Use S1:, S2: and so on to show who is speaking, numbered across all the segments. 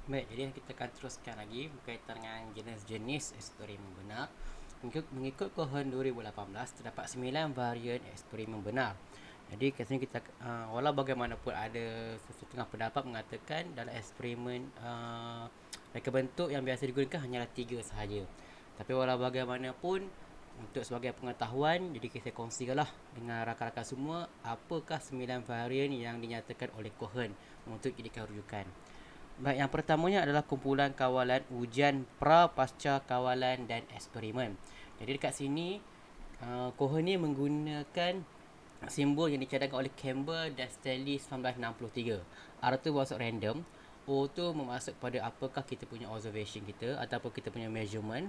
S1: Baik, jadi kita akan teruskan lagi berkaitan dengan jenis-jenis eksperimen benar. Mengikut Cohen 2018, terdapat 9 varian eksperimen benar. Jadi kat sini kita walau bagaimanapun ada setengah pendapat mengatakan dalam eksperimen reka bentuk yang biasa digunakan hanyalah 3 sahaja. Tapi walau bagaimanapun, untuk sebagai pengetahuan, jadi kita kongsikanlah dengan rakan-rakan semua apakah 9 varian yang dinyatakan oleh Cohen untuk jadikan rujukan. Baik, yang pertamanya adalah kumpulan kawalan ujian pra, pasca, kawalan dan eksperimen. Jadi dekat sini Cohen ni menggunakan simbol yang dicadangkan oleh Campbell dan Stanley 1963. R tu masuk random, O tu memasuk pada apakah kita punya observation kita ataupun kita punya measurement.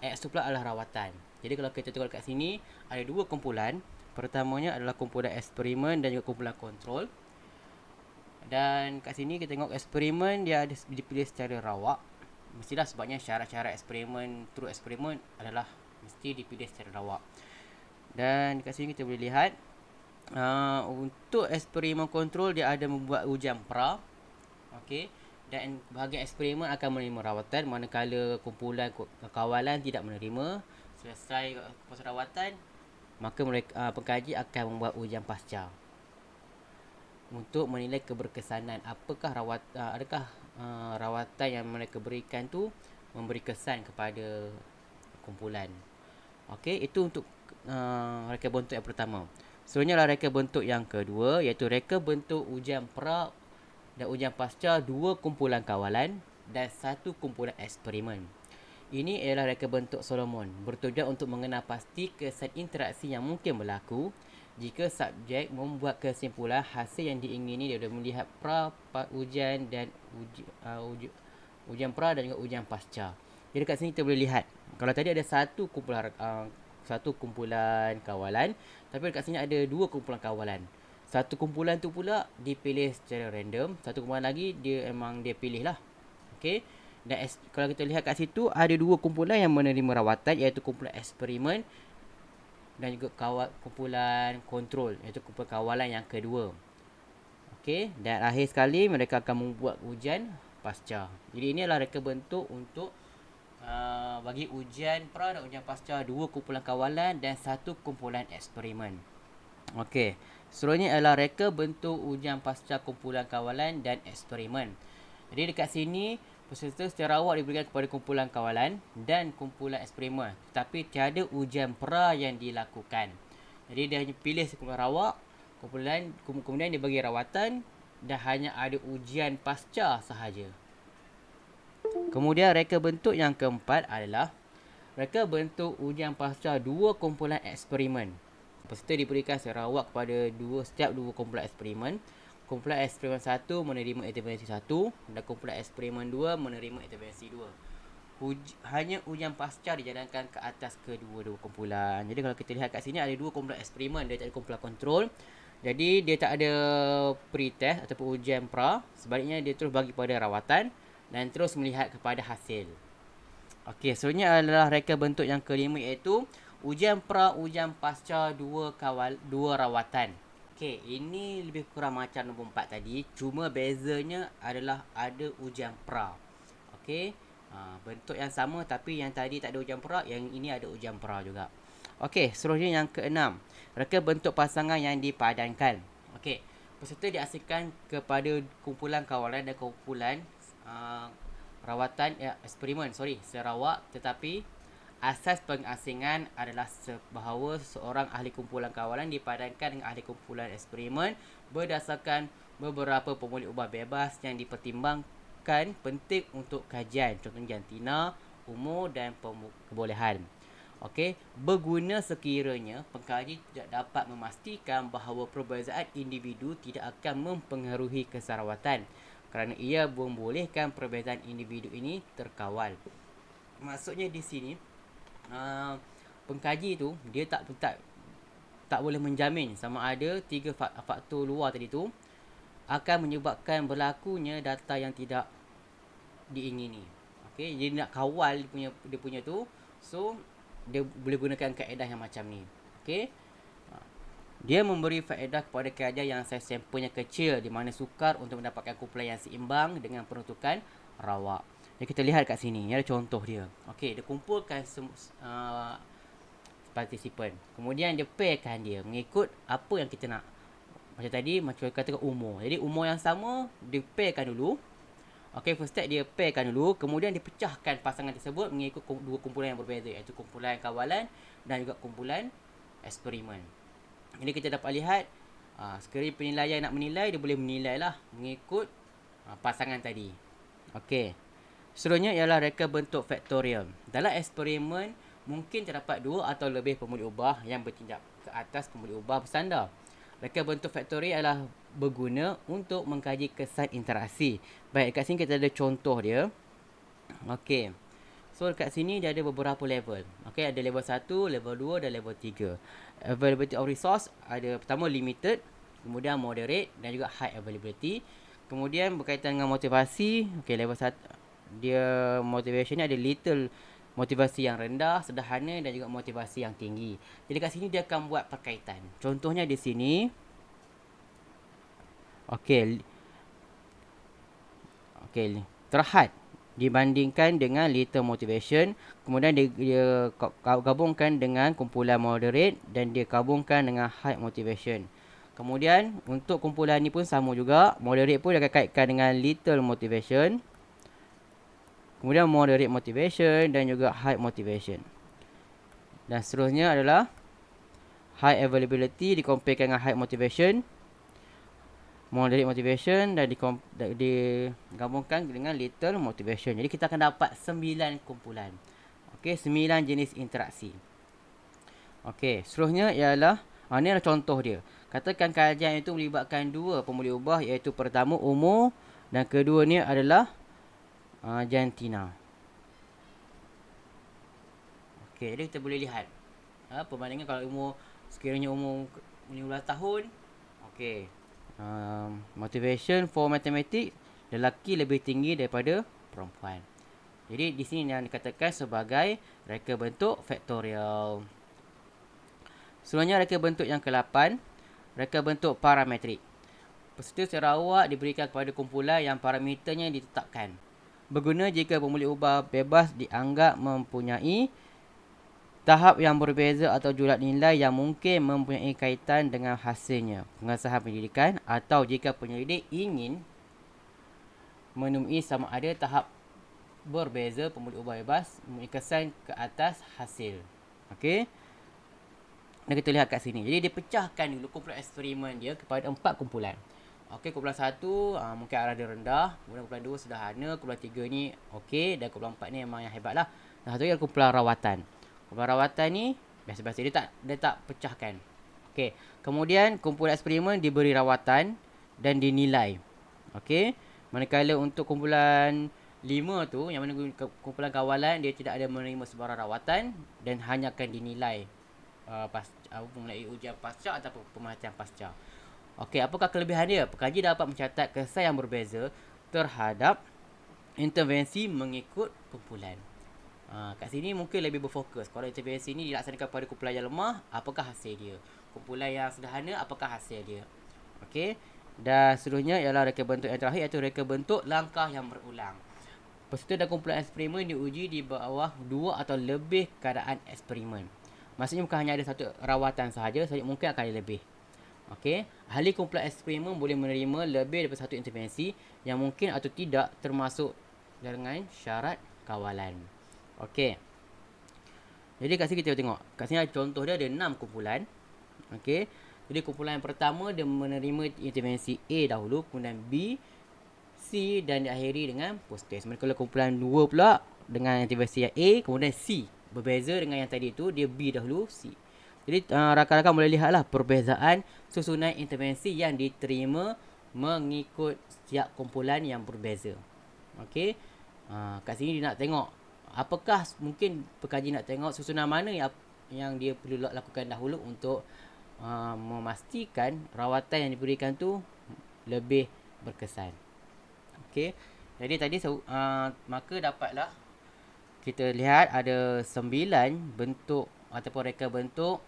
S1: X tu pula adalah rawatan. Jadi kalau kita tengok dekat sini ada dua kumpulan. Pertamanya adalah kumpulan eksperimen dan juga kumpulan kontrol. Dan kat sini kita tengok eksperimen dia ada dipilih secara rawak. Mestilah sebabnya syarat-syarat eksperimen, true eksperimen adalah mesti dipilih secara rawak. Dan kat sini kita boleh lihat untuk eksperimen kontrol dia ada membuat ujian pra. Okey. Dan bahagian eksperimen akan menerima rawatan, manakala kumpulan kawalan tidak menerima. Selesai proses rawatan, maka mereka pengkaji akan membuat ujian pasca untuk menilai keberkesanan apakah adakah rawatan yang mereka berikan tu memberi kesan kepada kumpulan. Okey, itu untuk reka bentuk yang pertama. Seterusnya adalah reka bentuk yang kedua, iaitu reka bentuk ujian pra dan ujian pasca dua kumpulan kawalan dan satu kumpulan eksperimen. Ini ialah reka bentuk Solomon, bertujuan untuk mengenal pasti kesan interaksi yang mungkin berlaku jika subjek membuat kesimpulan hasil yang diingini daripada melihat ujian dan ujian pra dan juga ujian pasca. Jadi kat sini kita boleh lihat, kalau tadi ada satu kumpulan kawalan, tapi dekat sini ada dua kumpulan kawalan. Satu kumpulan tu pula dipilih secara random, satu kumpulan lagi dia pilih lah. Okey. Dan kalau kita lihat kat situ ada dua kumpulan yang menerima rawatan, iaitu kumpulan eksperimen dan juga kumpulan kontrol, iaitu kumpulan kawalan yang kedua. Okey, dan akhir sekali mereka akan membuat ujian pasca. Jadi ini adalah reka bentuk untuk bagi ujian pra dan ujian pasca dua kumpulan kawalan dan satu kumpulan eksperimen. Okey, seterusnya adalah reka bentuk ujian pasca kumpulan kawalan dan eksperimen. Jadi dekat sini peserta secara awal diberikan kepada kumpulan kawalan dan kumpulan eksperimen, tetapi tiada ujian pra yang dilakukan. Jadi dia hanya pilih sekumpulan rawak, kemudian dia bagi rawatan dan hanya ada ujian pasca sahaja. Kemudian reka bentuk yang keempat adalah reka bentuk ujian pasca dua kumpulan eksperimen. Peserta diberikan secara awak kepada setiap dua kumpulan eksperimen. Kumpulan eksperimen 1 menerima intervensi 1 dan kumpulan eksperimen 2 menerima intervensi 2. Hanya ujian pasca dijalankan ke atas kedua-dua kumpulan. Jadi kalau kita lihat kat sini ada dua kumpulan eksperimen, dia tak ada kumpulan kontrol. Jadi dia tak ada pre-test ataupun ujian pra. Sebaliknya dia terus bagi pada rawatan dan terus melihat kepada hasil. Okey, seterusnya adalah reka bentuk yang kelima, iaitu ujian pra, ujian pasca dua rawatan. Okey, ini lebih kurang macam nombor 4 tadi, cuma bezanya adalah ada ujian pra. Okey, bentuk yang sama tapi yang tadi tak ada ujian pra, yang ini ada ujian pra juga. Okey, seterusnya yang keenam, reka bentuk pasangan yang dipadankan. Okey, peserta diasingkan kepada kumpulan kawalan dan kumpulan eksperimen Sarawak, tetapi asas pengasingan adalah bahawa seorang ahli kumpulan kawalan dipadankan dengan ahli kumpulan eksperimen berdasarkan beberapa pemulik ubah bebas yang dipertimbangkan penting untuk kajian, contohnya jantina, umur dan kebolehan. Okey, berguna sekiranya pengkaji tidak dapat memastikan bahawa perbezaan individu tidak akan mempengaruhi keserawatan kerana ia membolehkan perbezaan individu ini terkawal. Maksudnya di sini pengkaji tu dia tak boleh menjamin sama ada tiga faktor luar tadi tu akan menyebabkan berlakunya data yang tidak diingini. Okey, jadi nak kawal dia punya tu, so dia boleh gunakan kaedah yang macam ni. Okey. Dia memberi faedah kepada kajian yang saiz sampelnya kecil di mana sukar untuk mendapatkan kumpulan yang seimbang dengan peruntukan rawak. Jadi kita lihat kat sini, ni ada contoh dia. Okey, dia kumpulkan partisipan. Kemudian dia pairkan dia mengikut apa yang kita nak. Macam tadi, macam katakan umur. Jadi umur yang sama, dia pairkan dulu. Okey, first step dia pairkan dulu. Kemudian dia pecahkan pasangan tersebut mengikut dua kumpulan yang berbeza, iaitu kumpulan kawalan dan juga kumpulan eksperimen. Jadi kita dapat lihat sekiranya penilaian nak menilai, dia boleh menilai lah mengikut pasangan tadi. Okey. Seterusnya ialah reka bentuk faktorial. Dalam eksperimen mungkin terdapat dua atau lebih pemuli ubah yang bertindak ke atas pemuli ubah bersandar. Reka bentuk faktorial adalah berguna untuk mengkaji kesan interaksi. Baik, dekat sini kita ada contoh dia. Okey. So dekat sini dia ada beberapa level. Okey, ada level 1, level 2 dan level 3. Availability of resource ada pertama limited, kemudian moderate dan juga high availability. Kemudian berkaitan dengan motivasi, okey level 1 dia motivation ni ada little, motivasi yang rendah, sederhana dan juga motivasi yang tinggi. Jadi kat sini dia akan buat perkaitan. Contohnya di sini. Okey. Okey, terhad dibandingkan dengan little motivation, kemudian dia gabungkan dengan kumpulan moderate dan dia gabungkan dengan high motivation. Kemudian untuk kumpulan ni pun sama juga, moderate pun dia akan kaitkan dengan little motivation, kemudian moderate motivation dan juga high motivation. Dan seterusnya adalah high availability dikomparekan dengan high motivation, moderate motivation dan digabungkan dengan little motivation. Jadi kita akan dapat 9 kumpulan. Okey, 9 jenis interaksi. Okey, seterusnya ialah ini adalah contoh dia. Katakan kajian itu melibatkan dua pemuli ubah, iaitu pertama umur dan kedua ni adalah jantina. Okey, jadi kita boleh lihat perbandingan kalau sekiranya umur 15 tahun. Okey. Motivation for mathematics, lelaki lebih tinggi daripada perempuan. Jadi di sini yang dikatakan sebagai reka bentuk faktorial. Selanjutnya reka bentuk yang ke-8, reka bentuk parametrik. Peserta secara awak diberikan kepada kumpulan yang parameternya ditetapkan. Berguna jika pemuli ubah bebas dianggap mempunyai tahap yang berbeza atau julat nilai yang mungkin mempunyai kaitan dengan hasilnya pengesahan pendidikan, atau jika penyelidik ingin menemui sama ada tahap berbeza pemuli ubah bebas mempunyai kesan ke atas hasil. Okey. Dan kita lihat kat sini. Jadi dia pecahkan dulu kumpulan eksperimen dia kepada 4 kumpulan. Okey, kumpulan 1 mungkin arah dia rendah, kemudian kumpulan 2 sederhana, kumpulan 3 ni okey dan kumpulan 4 ni memang yang hebat lah. Dan satu lagi kumpulan rawatan. Kumpulan rawatan ni biasa-biasa, dia tak pecahkan. Okey. Kemudian kumpulan eksperimen diberi rawatan dan dinilai. Okey. Manakala untuk kumpulan 5 tu, yang mana kumpulan kawalan, dia tidak ada menerima sebarang rawatan dan hanya akan dinilai melalui ujian pasca ataupun pemerhatian pasca. Okey, apakah kelebihan dia? Pekaji dapat mencatat kesan yang berbeza terhadap intervensi mengikut kumpulan. Kat sini mungkin lebih berfokus. Kalau intervensi ni dilaksanakan pada kumpulan yang lemah, apakah hasil dia? Kumpulan yang sederhana, apakah hasil dia? Okey. Dan seterusnya ialah reka bentuk yang terakhir, iaitu reka bentuk langkah yang berulang. Peserta dan kumpulan eksperimen diuji di bawah 2 atau lebih keadaan eksperimen. Maksudnya bukan hanya ada satu rawatan sahaja, mungkin akan ada lebih. Okey. Ahli kumpulan eksperimen boleh menerima lebih daripada satu intervensi yang mungkin atau tidak termasuk dengan syarat kawalan. Okey. Jadi kat sini kita tengok. Kat sini ada contoh dia, ada 6 kumpulan. Okey. Jadi kumpulan yang pertama dia menerima intervensi A dahulu, kemudian B, C dan diakhiri dengan post test. Manakala kumpulan 2 pula dengan intervensi yang A, kemudian C. Berbeza dengan yang tadi tu, dia B dahulu, C. Jadi rakan-rakan boleh lihatlah perbezaan susunan intervensi yang diterima mengikut setiap kumpulan yang berbeza. Okey. Kat sini dia nak tengok apakah mungkin pekaji nak tengok susunan mana yang dia perlu lakukan dahulu untuk memastikan rawatan yang diberikan tu lebih berkesan. Okey. Jadi tadi maka dapatlah kita lihat ada 9 bentuk ataupun reka bentuk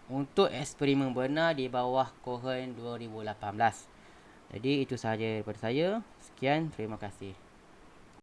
S1: untuk eksperimen benar di bawah Cohen 2018. Jadi itu sahaja daripada saya. Sekian, terima kasih.